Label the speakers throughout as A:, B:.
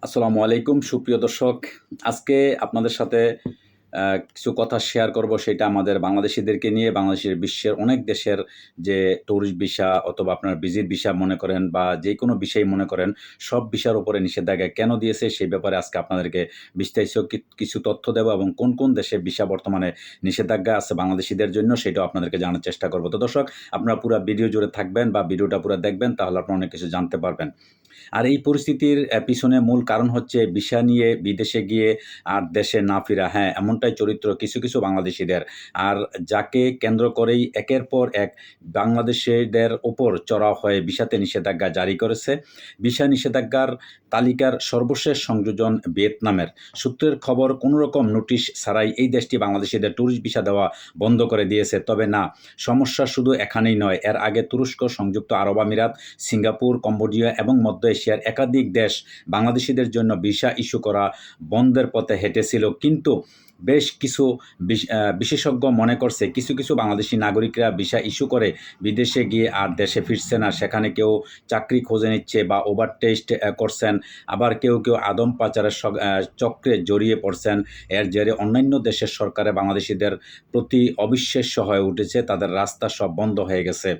A: আসসালামু আলাইকুম সুপ্রিয় দর্শক। আজকে আপনাদের সাথে কিছু কথা শেয়ার করব, সেটা আমাদের বাংলাদেশীদেরকে নিয়ে। বাংলাদেশের বিশ্বের অনেক দেশের যে ট্যুরিস্ট ভিসা অথবা আপনার ভিজিট ভিসা মনে করেন বা যেকোনো বিষয় মনে করেন, সব ভিসার উপরে নিষেধাজ্ঞা কেন দিয়েছে সেই ব্যাপারে আজকে আপনাদেরকে বিস্তারিত কিছু তথ্য দেব এবং কোন, কোন দেশে ভিসা বর্তমানে নিষেধাজ্ঞা আছে বাংলাদেশীদের জন্য সেটাও আপনাদেরকে জানার চেষ্টা করব। তো দর্শক, আপনারা পুরা ভিডিও জুড়ে থাকবেন বা ভিডিওটা পুরা দেখবেন, তাহলে আপনারা অনেক কিছু জানতে পারবেন। আর এই পরিস্থিতির পিছনে মূল কারণ হচ্ছে ভিসা নিয়ে বিদেশে গিয়ে আর দেশে না ফেরা। হ্যাঁ, এমনটাই চরিত্র কিছু, কিছু বাংলাদেশীদের। আর যাকে কেন্দ্র করেই একের পর এক বাংলাদেশীদের উপর চড়াও হয়ে ভিসাতে নিষেধাজ্ঞা জারি করেছে। ভিসা নিষেধাজ্ঞার তালিকার সর্বশেষ সংযোজন ভিয়েতনামের। সূত্রের খবর, কোনো রকম নোটিশ ছাড়াই এই দেশটি বাংলাদেশীদের ট্যুরিস্ট ভিসা দেওয়া বন্ধ করে দিয়েছে। তবে না, সমস্যা শুধু এখানেই নয়। এর আগে তুরস্ক, সংযুক্ত আরব আমিরাত, সিঙ্গাপুর, কম্বোডিয়া এবং মধ্য এশিয়ার একাধিক দেশ বাংলাদেশিদের জন্য ভিসা ইস্যু করা বন্ধের পথে হেঁটেছিল। কিন্তু বেশ কিছু বিশেষজ্ঞ মনে করছে, কিছু কিছু বাংলাদেশি নাগরিকরা ভিসা ইস্যু করে বিদেশে গিয়ে আর দেশে ফিরছে না। সেখানে কেউ চাকরি খুঁজে নিচ্ছে বা ওভার টেস্ট করছেন, আবার কেউ কেউ আদম পাচারের চক্রে জড়িয়ে পড়ছেন। এর জেরে অন্যান্য দেশের সরকারে বাংলাদেশিদের প্রতি অবিশ্বাস্য হয়ে উঠেছে, তাদের রাস্তা সব বন্ধ হয়ে গেছে।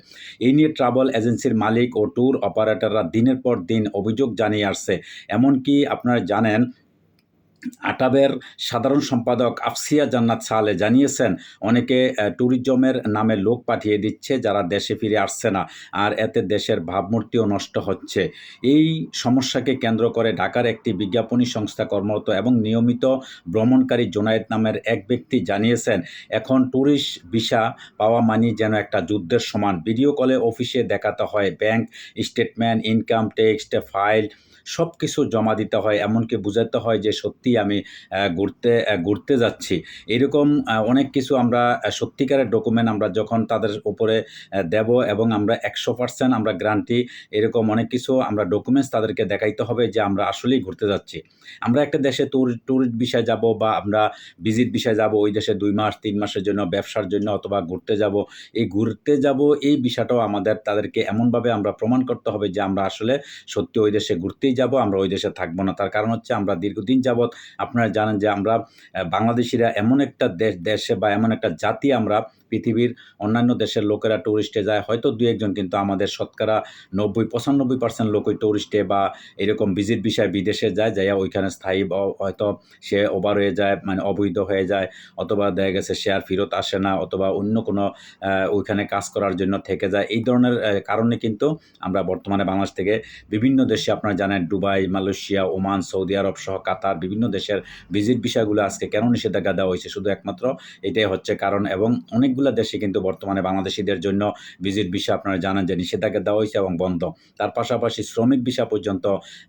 A: এই নিয়ে ট্রাভেল এজেন্সির মালিক ও ট্যুর অপারেটররা দিনের পর দিন অভিযোগ জানিয়ে আসছে। এমনকি আপনারা জানেন, আটাবের সাধারণ সম্পাদক আফসিয়া জান্নাত সালে জানিয়েছেন, অনেকে ট্যুরিজমের নামে লোক পাঠিয়ে দিচ্ছে যারা দেশে ফিরে আসছে না, আর এতে দেশের ভাবমূর্তিও নষ্ট হচ্ছে। এই সমস্যাকে কেন্দ্র করে ঢাকার একটি বিজ্ঞাপনী সংস্থা কর্মরত এবং নিয়মিত ভ্রমণকারী জোনায়েদ নামের এক ব্যক্তি জানিয়েছেন, এখন ট্যুরিস্ট ভিসা পাওয়া মানি যেন একটা যুদ্ধের সমান। ভিডিও কলে অফিসে দেখাতে হয়, bank statement, income tax file সব কিছু জমা দিতে হয়, এমনকি বুঝাতে হয় যে সত্যিই আমি ঘুরতে যাচ্ছি। এরকম অনেক কিছু আমরা সত্যিকারের ডকুমেন্ট আমরা যখন তাদের উপরে দেব এবং আমরা 100% আমরা গ্যারান্টি, এরকম অনেক কিছু আমরা ডকুমেন্টস তাদেরকে দেখাইতে হবে যে আমরা আসলেই ঘুরতে যাচ্ছি। আমরা একটা দেশে ট্যুরিস্ট ভিসায় যাব বা আমরা ভিজিট ভিসায় যাব, ওই দেশে 2 মাস 3 মাসের জন্য, ব্যবসার জন্য অথবা ঘুরতে যাব। এই ঘুরতে যাব এই বিষয়টাও তাদেরকে এমনভাবে আমরা প্রমাণ করতে হবে যে আমরা আসলে সত্যি ওই দেশে ঘুরতেই যাব, আমরা ওই দেশে থাকবো না। তার কারণ হচ্ছে আমরা দীর্ঘদিন যাবৎ আপনারা জানেন যে আমরা বাংলাদেশিরা এমন একটা দেশে বা এমন একটা জাতি, আমরা পৃথিবীর অন্যান্য দেশের লোকেরা টুরিস্টে যায় হয়তো 2-1 জন, কিন্তু আমাদের শতকরা 90-95% লোকই টুরিস্টে বা এরকম ভিজিট ভিসায় বিদেশে যায়, যাইয়া ওইখানে স্থায়ী হয়তো সে ওভার হয়ে যায়, মানে অবৈধ হয়ে যায়, অথবা দেখা গেছে সে আর ফেরত আসে না, অথবা অন্য কোনো ওইখানে কাজ করার জন্য থেকে যায়। এই ধরনের কারণে কিন্তু আমরা বর্তমানে বাংলাদেশ থেকে বিভিন্ন দেশে, আপনারা জানেন দুবাই, মালয়েশিয়া, ওমান, সৌদি আরব সহ কাতার, বিভিন্ন দেশের ভিজিট ভিসাগুলো আজকে কেন নিষেধাজ্ঞা দেওয়া হয়েছে, শুধু একমাত্র এটাই হচ্ছে কারণ। এবং অনেকগুলো দেশে কিন্তু বর্তমানে বাংলাদেশিদের জন্য ভিজিট ভিসা আপনারা জানেন যে নিষেধাজ্ঞা দেওয়া হয়েছে এবং বন্ধ। তার পাশাপাশি শ্রমিক ভিসা পর্যন্ত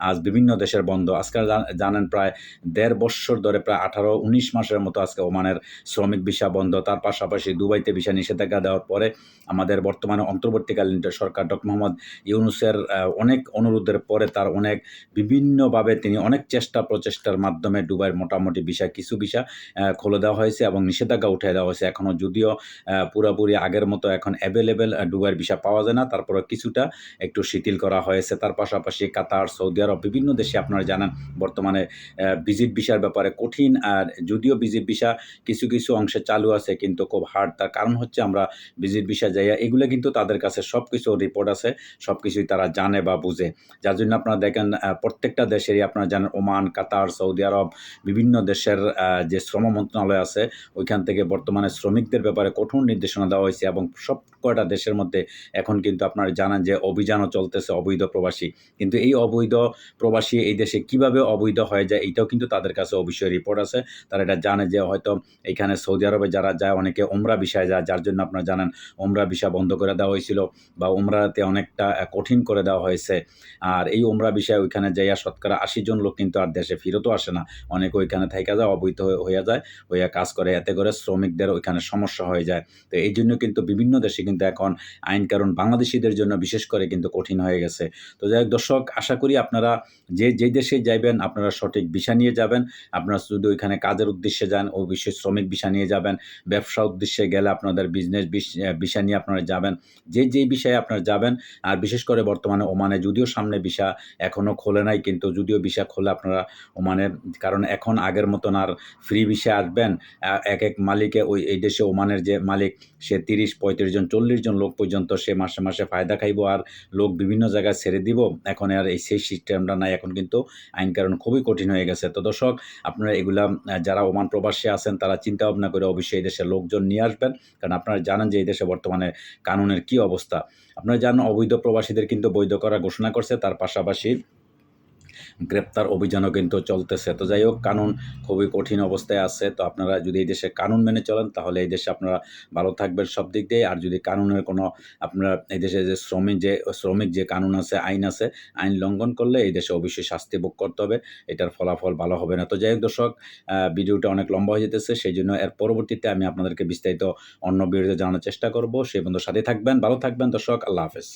A: আজ বিভিন্ন দেশের বন্ধ। আজকে জানেন প্রায় 1.5 বৎসর ধরে, প্রায় 18-19 মাসের মতো আজকে ওমানের শ্রমিক ভিসা বন্ধ। তার পাশাপাশি দুবাইতে ভিসা নিষেধাজ্ঞা দেওয়ার পরে আমাদের বর্তমানে অন্তর্বর্তীকালীন সরকার ডক্টর মোহাম্মদ ইউনূসের অনেক অনুরোধের পরে, তার অনেক বিভিন্নভাবে তিনি অনেক প্রচেষ্টার মাধ্যমে দুবাইয়ের মোটামুটি কিছু ভিসা খুলে দেওয়া হয়েছে এবং নিষেধাজ্ঞা উঠিয়ে দেওয়া হয়েছে। এখনও যদিও পুরোপুরি আগের মতো এখন অ্যাভেলেবেল দুবাইয়ের ভিসা পাওয়া যায় না, তারপরে কিছুটা একটু শিথিল করা হয়েছে। তার পাশাপাশি কাতার, সৌদি আরব, বিভিন্ন দেশে আপনারা জানেন বর্তমানে ভিজিট ভিসার ব্যাপারে কঠিন। আর যদিও ভিজিট ভিসা কিছু কিছু অংশে চালু আছে, কিন্তু খুব হার্ড। তার কারণ হচ্ছে আমরা ভিজিট ভিসা যাইয়া এগুলো কিন্তু তাদের কাছে সব কিছু রিপোর্ট আছে, সব কিছুই তারা জানে বা বুঝে। যার জন্য আপনারা দেখেন প্রত্যেকটা দেশেরই আপনারা জানেন, ওমান, কাতার, সৌদি আরব, বিভিন্ন দেশের যে শ্রম মন্ত্রণালয় আছে, ওইখান থেকে বর্তমানে শ্রমিকদের ব্যাপারে কঠোর নির্দেশনা দেওয়া হয়েছে এবং সব কয়টা দেশের মধ্যে এখন কিন্তু আপনারা জানেন যে অভিযানও চলতেছে অবৈধ প্রবাসী। কিন্তু এই অবৈধ প্রবাসী এই দেশে কিভাবে অবৈধ হয়ে যায়, এইটাও কিন্তু তাদের কাছে অবশ্যই রিপোর্ট আছে। তারা এটা জানে যে হয়তো এখানে সৌদি আরবে যারা যায়, অনেকে ওমরা ভিসায় যায়, যার জন্য আপনারা জানেন ওমরা ভিসা বন্ধ করে দেওয়া হয়েছিল বা ওমরাতে অনেকটা কঠিন করে দেওয়া হয়েছে। আর এই ওমরা বিষয়ে ওইখানে যাইয়া শতকরা 80 জন লোক কিন্তু আর দেশে ফেরতও আসে না, অনেকে ওইখানে থাইকা যায়, অবৈধ হইয়া যায়, হইয়া কাজ করে। এতে করে শ্রমিকদের ওইখানে সমস্যা হয়ে যায়। দেয়। তো এই জন্য কিন্তু বিভিন্ন দেশে কিন্তু এখন আইন কানুন বাংলাদেশিদের জন্য বিশেষ করে কিন্তু কঠিন হয়ে গেছে। তো যাই হোক দর্শক, আশা করি আপনারা যেই দেশে যাইবেন আপনারা সঠিক ভিসা নিয়ে যাবেন। আপনারা যদি ওইখানে কাজের উদ্দেশ্যে যান অবশ্যই শ্রমিক ভিসা নিয়ে যাবেন। ব্যবসা উদ্দেশ্যে গেলে আপনাদের বিজনেস ভিসা নিয়ে আপনারা যাবেন। যেই বিষয়ে আপনারা যাবেন। আর বিশেষ করে বর্তমানে ওমানে যদিও সামনে ভিসা এখনো খোলে নাই, কিন্তু যদিও ভিসা খোলে আপনারা ওমানে, কারণ এখন আগের মতন আর ফ্রি ভিসা আসবেন এক মালিকে এই দেশে ওমানের যে মালিক সে ৩০-৩৫ জন ৪০ জন লোক পর্যন্ত সে মাসে ফায়দা খাইব আর লোক বিভিন্ন জায়গায় ছেড়ে দিব। এখন আর সেই সিস্টেমটা নাই, এখন কিন্তু আইন কানুন খুবই কঠিন হয়ে গেছে। তো দর্শক, আপনারা এগুলা যারা ওমান প্রবাসী আছেন তারা চিন্তা ভাবনা করে অবশ্যই এই দেশের লোকজন নিয়ে আসবেন, কারণ আপনারা জানেন যে এই দেশে বর্তমানে কানুনের কি অবস্থা। আপনারা জানেন অবৈধ প্রবাসীদের কিন্তু বৈধ করার ঘোষণা করছে, তার পাশাপাশি গ্রেপ্তার অভিযানও কিন্তু চলতেছে। তো যাই হোক, কানুন খুবই কঠিন অবস্থায় আছে। তো আপনারা যদি এই দেশে কানুন মেনে চলেন তাহলে এই দেশে আপনারা ভালো থাকবেন সব দিক দিয়ে। আর যদি কানুনের কোনো আপনারা এই দেশে যে শ্রমিক যে কানুন আছে, আইন আছে, আইন লঙ্ঘন করলে এই দেশে অবশ্যই শাস্তি ভোগ করতে হবে। এটার ফলাফল ভালো হবে না। তো যাই হোক দর্শক, ভিডিওটা অনেক লম্বা হয়ে যেতেছে, সেই জন্য এর পরবর্তীতে আমি আপনাদেরকে বিস্তারিত অন্য ভিডিওতে জানানোর চেষ্টা করব। সেই পর্যন্ত সাথে থাকবেন, ভালো থাকবেন দর্শক। আল্লাহ হাফেজ।